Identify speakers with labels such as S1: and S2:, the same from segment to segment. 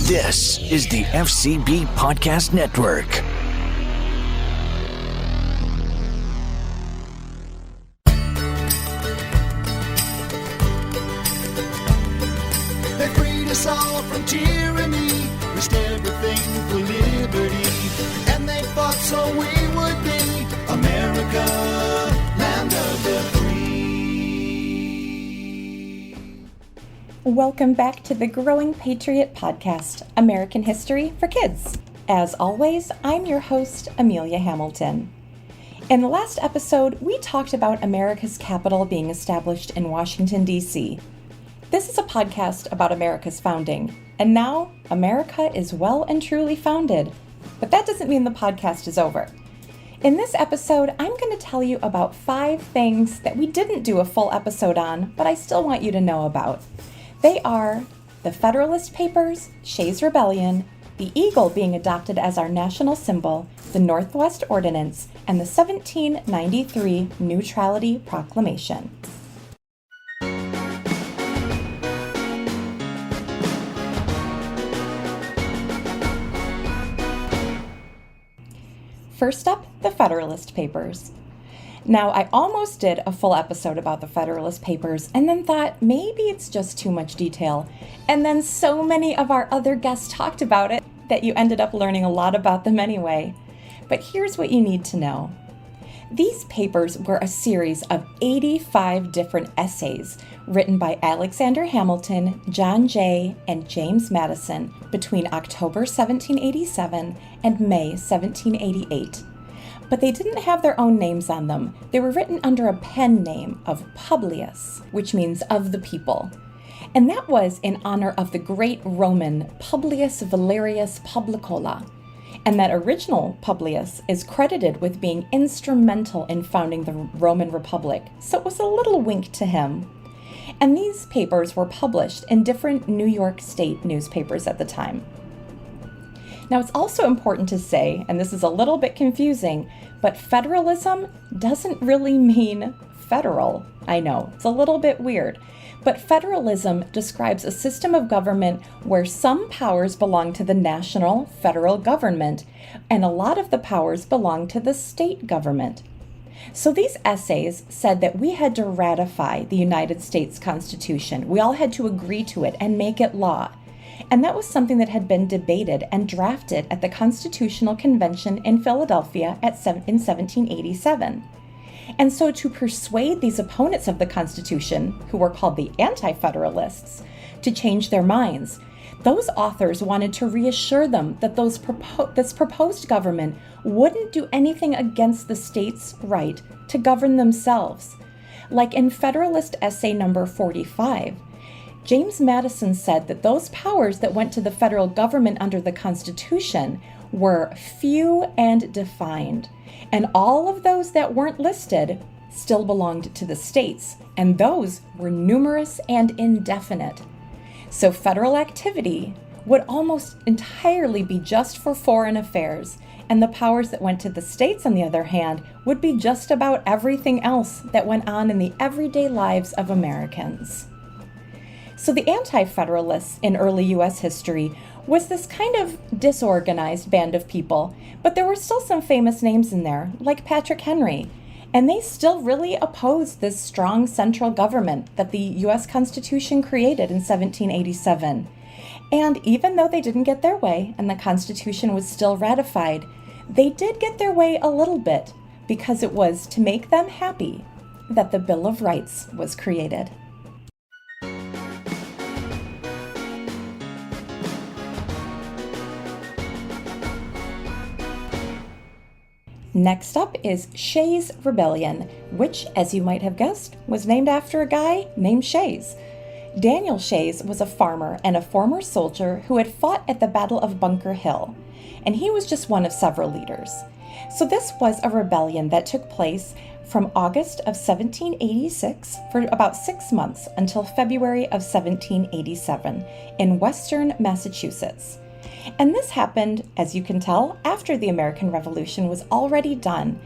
S1: This is the FCB Podcast Network.
S2: They freed us all from tyranny, risked everything for liberty, and they fought so we would be America, land of the free.
S3: Welcome back to the Growing Patriot Podcast, American History for Kids. As always, I'm your host, Amelia Hamilton. In the last episode, we talked about America's capital being established in Washington, D.C. This is a podcast about America's founding, and now America is well and truly founded. But that doesn't mean the podcast is over. In this episode, I'm going to tell you about 5 things that we didn't do a full episode on, but I still want you to know about. They are the Federalist Papers, Shays Rebellion, the eagle being adopted as our national symbol, the Northwest Ordinance, and the 1793 Neutrality Proclamation. First up, the Federalist Papers. Now, I almost did a full episode about the Federalist Papers and then thought maybe it's just too much detail. And then so many of our other guests talked about it that you ended up learning a lot about them anyway. But here's what you need to know. These papers were a series of 85 different essays written by Alexander Hamilton, John Jay, and James Madison between October 1787 and May 1788. But they didn't have their own names on them. They were written under a pen name of Publius, which means of the people. And that was in honor of the great Roman Publius Valerius Publicola. And that original Publius is credited with being instrumental in founding the Roman Republic, so it was a little wink to him. And these papers were published in different New York State newspapers at the time. Now, it's also important to say, and this is a little bit confusing, but federalism doesn't really mean federal. I know, it's a little bit weird. But federalism describes a system of government where some powers belong to the national federal government, and a lot of the powers belong to the state government. So these essays said that we had to ratify the United States Constitution. We all had to agree to it and make it law. And that was something that had been debated and drafted at the Constitutional Convention in Philadelphia in 1787. And so to persuade these opponents of the Constitution, who were called the Anti-Federalists, to change their minds, those authors wanted to reassure them that this proposed government wouldn't do anything against the states' right to govern themselves. Like in Federalist Essay number 45, James Madison said that those powers that went to the federal government under the Constitution were few and defined, and all of those that weren't listed still belonged to the states, and those were numerous and indefinite. So federal activity would almost entirely be just for foreign affairs, and the powers that went to the states, on the other hand, would be just about everything else that went on in the everyday lives of Americans. So the Anti-Federalists in early U.S. history was this kind of disorganized band of people, but there were still some famous names in there, like Patrick Henry, and they still really opposed this strong central government that the U.S. Constitution created in 1787. And even though they didn't get their way and the Constitution was still ratified, they did get their way a little bit because it was to make them happy that the Bill of Rights was created. Next up is Shays Rebellion, which, as you might have guessed, was named after a guy named Shays. Daniel Shays was a farmer and a former soldier who had fought at the Battle of Bunker Hill, and he was just one of several leaders. So this was a rebellion that took place from August of 1786 for about 6 months until February of 1787 in western Massachusetts. And this happened, as you can tell, after the American Revolution was already done,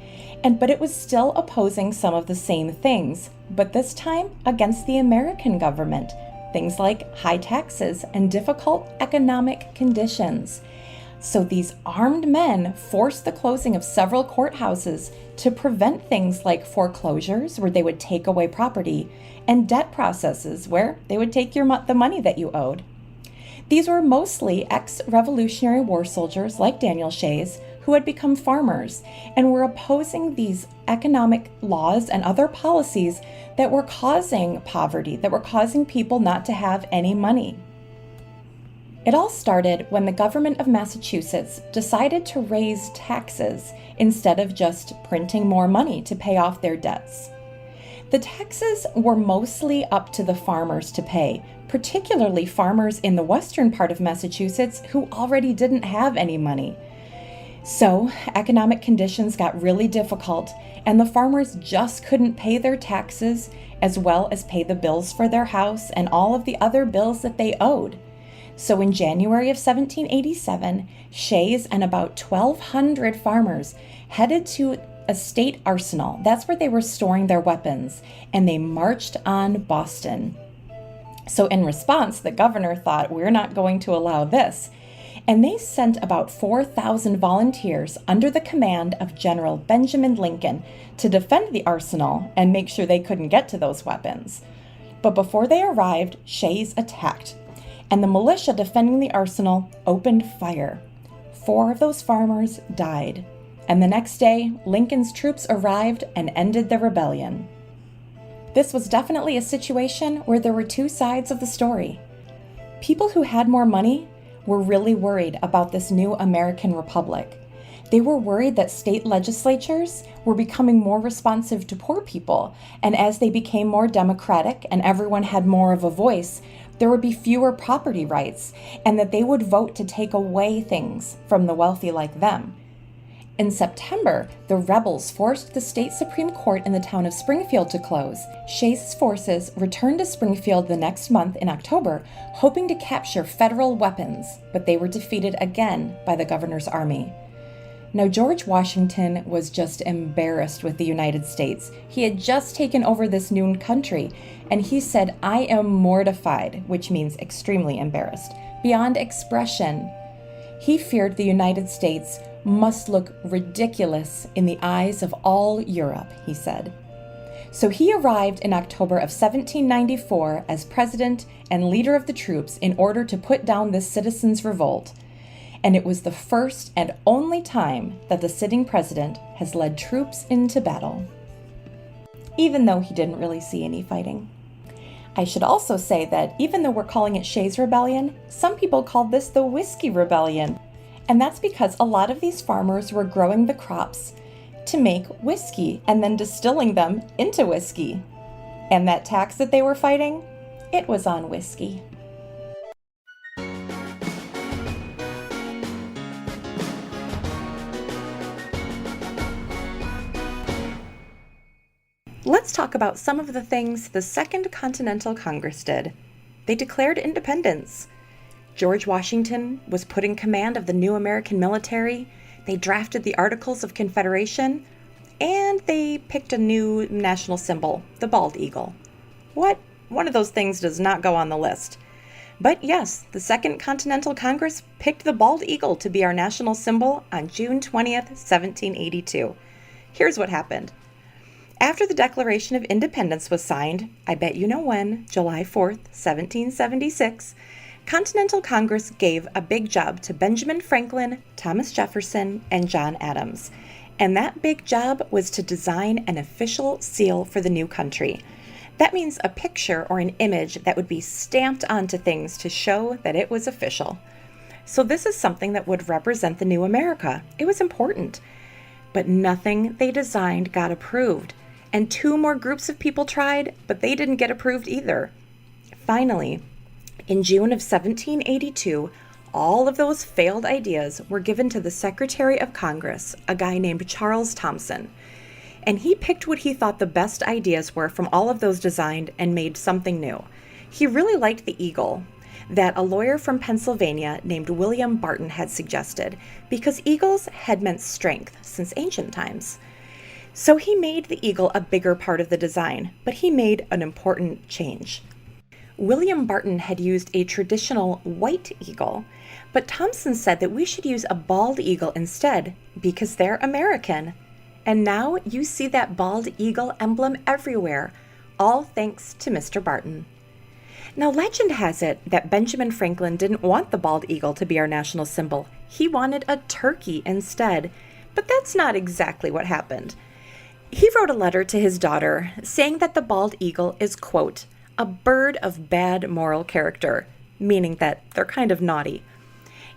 S3: but it was still opposing some of the same things, but this time against the American government, things like high taxes and difficult economic conditions. So these armed men forced the closing of several courthouses to prevent things like foreclosures, where they would take away property, and debt processes, where they would take the money that you owed. These were mostly ex-Revolutionary War soldiers like Daniel Shays who had become farmers and were opposing these economic laws and other policies that were causing poverty, that were causing people not to have any money. It all started when the government of Massachusetts decided to raise taxes instead of just printing more money to pay off their debts. The taxes were mostly up to the farmers to pay, particularly farmers in the western part of Massachusetts who already didn't have any money. So, economic conditions got really difficult, and the farmers just couldn't pay their taxes as well as pay the bills for their house and all of the other bills that they owed. So in January of 1787, Shays and about 1,200 farmers headed to a state arsenal. That's where they were storing their weapons, and they marched on Boston. So in response, the governor thought, we're not going to allow this. And they sent about 4,000 volunteers under the command of General Benjamin Lincoln to defend the arsenal and make sure they couldn't get to those weapons. But before they arrived, Shays attacked, and the militia defending the arsenal opened fire. 4 of those farmers died, and the next day, Lincoln's troops arrived and ended the rebellion. This was definitely a situation where there were 2 sides of the story. People who had more money were really worried about this new American republic. They were worried that state legislatures were becoming more responsive to poor people, and as they became more democratic and everyone had more of a voice, there would be fewer property rights, and that they would vote to take away things from the wealthy like them. In September, the rebels forced the state Supreme Court in the town of Springfield to close. Shays' forces returned to Springfield the next month in October, hoping to capture federal weapons, but they were defeated again by the governor's army. Now, George Washington was just embarrassed with the United States. He had just taken over this new country, and he said, "I am mortified," which means extremely embarrassed, beyond expression. He feared the United States must look ridiculous in the eyes of all Europe, he said. So he arrived in October of 1794 as president and leader of the troops in order to put down this citizens' revolt. And it was the first and only time that the sitting president has led troops into battle, even though he didn't really see any fighting. I should also say that even though we're calling it Shays Rebellion, some people called this the Whiskey Rebellion. And that's because a lot of these farmers were growing the crops to make whiskey and then distilling them into whiskey. And that tax that they were fighting, it was on whiskey. Let's talk about some of the things the Second Continental Congress did. They declared independence. George Washington was put in command of the new American military. They drafted the Articles of Confederation, and they picked a new national symbol, the bald eagle. What? One of those things does not go on the list. But yes, the Second Continental Congress picked the bald eagle to be our national symbol on June 20th, 1782. Here's what happened. After the Declaration of Independence was signed, I bet you know when, July 4th, 1776, Continental Congress gave a big job to Benjamin Franklin, Thomas Jefferson, and John Adams. And that big job was to design an official seal for the new country. That means a picture or an image that would be stamped onto things to show that it was official. So this is something that would represent the new America. It was important. But nothing they designed got approved. And 2 more groups of people tried, but they didn't get approved either. Finally, in June of 1782, all of those failed ideas were given to the Secretary of Congress, a guy named Charles Thomson. And he picked what he thought the best ideas were from all of those designed and made something new. He really liked the eagle that a lawyer from Pennsylvania named William Barton had suggested, because eagles had meant strength since ancient times. So he made the eagle a bigger part of the design, but he made an important change. William Barton had used a traditional white eagle, but Thompson said that we should use a bald eagle instead because they're American. And now you see that bald eagle emblem everywhere, all thanks to Mr. Barton. Now, legend has it that Benjamin Franklin didn't want the bald eagle to be our national symbol. He wanted a turkey instead, but that's not exactly what happened. He wrote a letter to his daughter saying that the bald eagle is, quote, a bird of bad moral character, meaning that they're kind of naughty.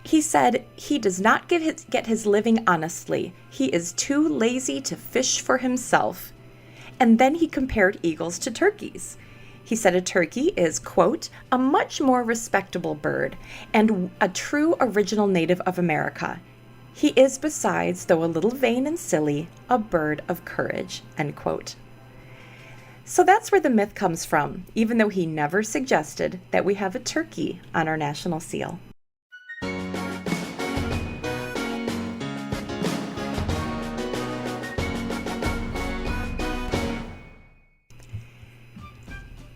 S3: He said he does not get his living honestly. He is too lazy to fish for himself. And then he compared eagles to turkeys. He said a turkey is, quote, a much more respectable bird and a true original native of America. He is, besides, though a little vain and silly, a bird of courage, end quote. So that's where the myth comes from, even though he never suggested that we have a turkey on our national seal.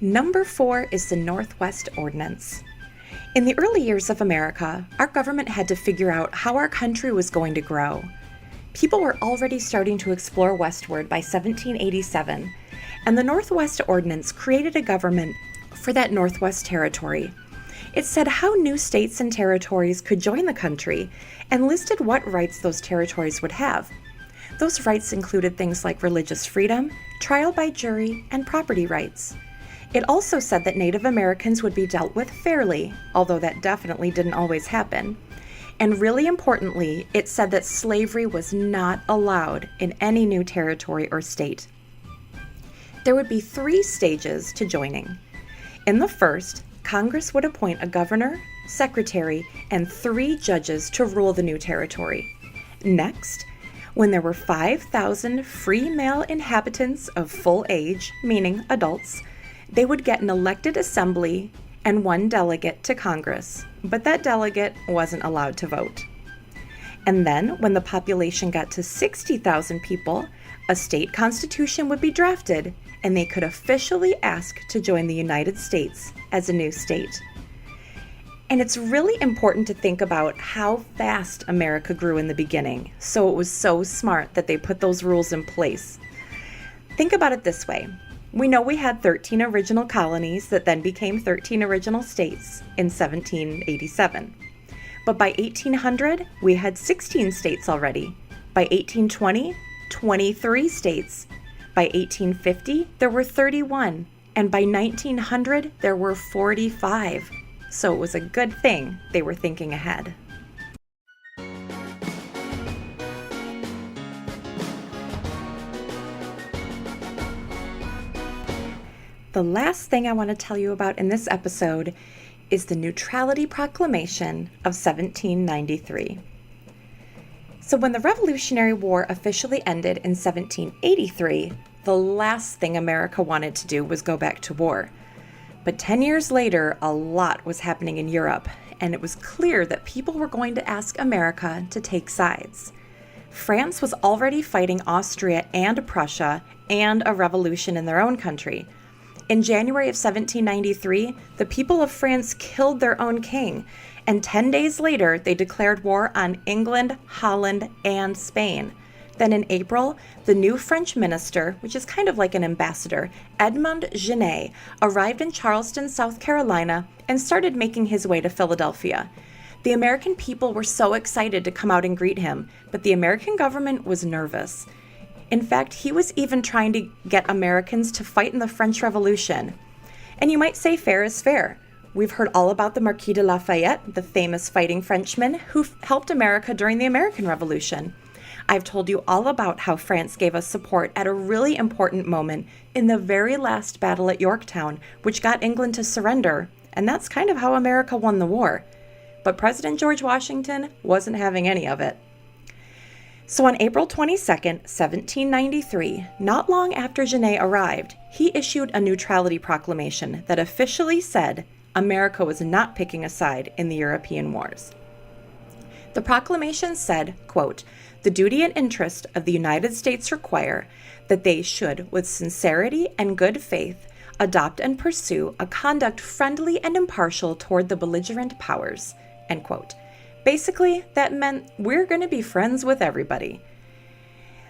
S3: Number 4 is the Northwest Ordinance. In the early years of America, our government had to figure out how our country was going to grow. People were already starting to explore westward by 1787, and the Northwest Ordinance created a government for that Northwest Territory. It said how new states and territories could join the country and listed what rights those territories would have. Those rights included things like religious freedom, trial by jury, and property rights. It also said that Native Americans would be dealt with fairly, although that definitely didn't always happen. And really importantly, it said that slavery was not allowed in any new territory or state. There would be 3 stages to joining. In the first, Congress would appoint a governor, secretary, and 3 judges to rule the new territory. Next, when there were 5,000 free male inhabitants of full age, meaning adults, they would get an elected assembly and 1 delegate to Congress, but that delegate wasn't allowed to vote. And then, when the population got to 60,000 people, a state constitution would be drafted, and they could officially ask to join the United States as a new state. And it's really important to think about how fast America grew in the beginning, so it was so smart that they put those rules in place. Think about it this way. We know we had 13 original colonies that then became 13 original states in 1787. But by 1800, we had 16 states already. By 1820, 23 states. By 1850, there were 31. And by 1900, there were 45. So it was a good thing they were thinking ahead. The last thing I want to tell you about in this episode is the Neutrality Proclamation of 1793. So when the Revolutionary War officially ended in 1783, the last thing America wanted to do was go back to war. But 10 years later, a lot was happening in Europe, and it was clear that people were going to ask America to take sides. France was already fighting Austria and Prussia and a revolution in their own country. In January of 1793, the people of France killed their own king, and 10 days later, they declared war on England, Holland, and Spain. Then in April, the new French minister, which is kind of like an ambassador, Edmond Genet, arrived in Charleston, South Carolina, and started making his way to Philadelphia. The American people were so excited to come out and greet him, but the American government was nervous. In fact, he was even trying to get Americans to fight in the French Revolution. And you might say fair is fair. We've heard all about the Marquis de Lafayette, the famous fighting Frenchman who helped America during the American Revolution. I've told you all about how France gave us support at a really important moment in the very last battle at Yorktown, which got England to surrender, and that's kind of how America won the war. But President George Washington wasn't having any of it. So on April 22nd, 1793, not long after Genet arrived, he issued a Neutrality Proclamation that officially said America was not picking a side in the European wars. The proclamation said, quote, "The duty and interest of the United States require that they should, with sincerity and good faith, adopt and pursue a conduct friendly and impartial toward the belligerent powers, end quote. Basically, that meant we're going to be friends with everybody.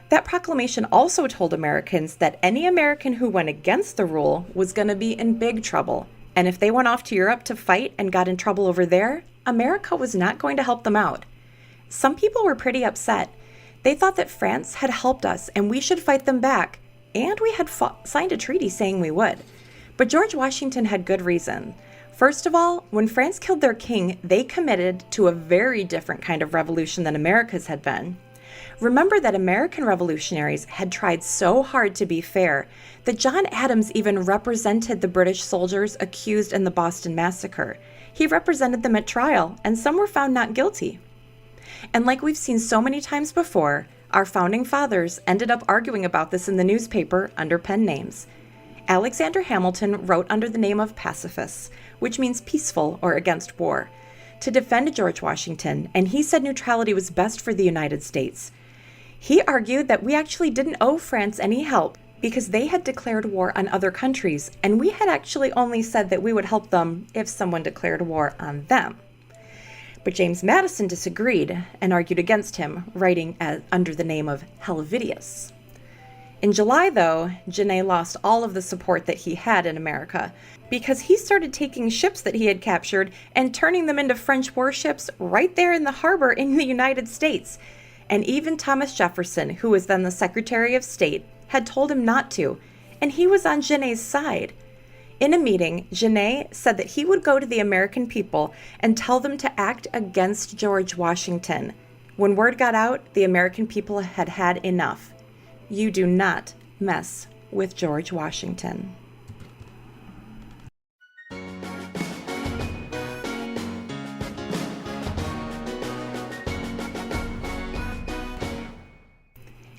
S3: That proclamation also told Americans that any American who went against the rule was going to be in big trouble. And if they went off to Europe to fight and got in trouble over there, America was not going to help them out. Some people were pretty upset. They thought that France had helped us and we should fight them back. And we had signed a treaty saying we would. But George Washington had good reason. First of all, when France killed their king, they committed to a very different kind of revolution than America's had been. Remember that American revolutionaries had tried so hard to be fair that John Adams even represented the British soldiers accused in the Boston Massacre. He represented them at trial, and some were found not guilty. And like we've seen so many times before, our founding fathers ended up arguing about this in the newspaper under pen names. Alexander Hamilton wrote under the name of pacifists, which means peaceful or against war, to defend George Washington, and he said neutrality was best for the United States. He argued that we actually didn't owe France any help because they had declared war on other countries, and we had actually only said that we would help them if someone declared war on them. But James Madison disagreed and argued against him, writing under the name of Helvidius. In July, though, Genet lost all of the support that he had in America because he started taking ships that he had captured and turning them into French warships right there in the harbor in the United States. And even Thomas Jefferson, who was then the Secretary of State, had told him not to, and he was on Genet's side. In a meeting, Genet said that he would go to the American people and tell them to act against George Washington. When word got out, the American people had had enough. You do not mess with George Washington.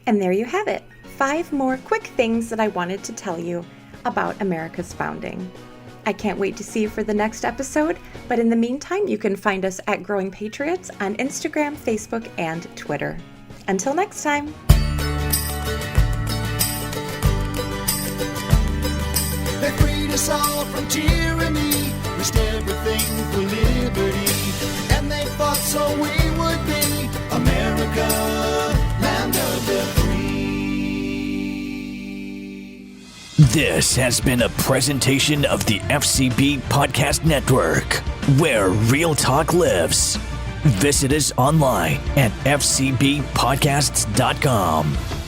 S3: And there you have it. 5 more quick things that I wanted to tell you about America's founding. I can't wait to see you for the next episode, but in the meantime, you can find us at Growing Patriots on Instagram, Facebook, and Twitter. Until next time.
S2: They freed us all from tyranny, risked everything for liberty, and they fought so we would be America, land of the free.
S1: This has been a presentation of the FCB Podcast Network, where real talk lives. Visit us online at fcbpodcasts.com.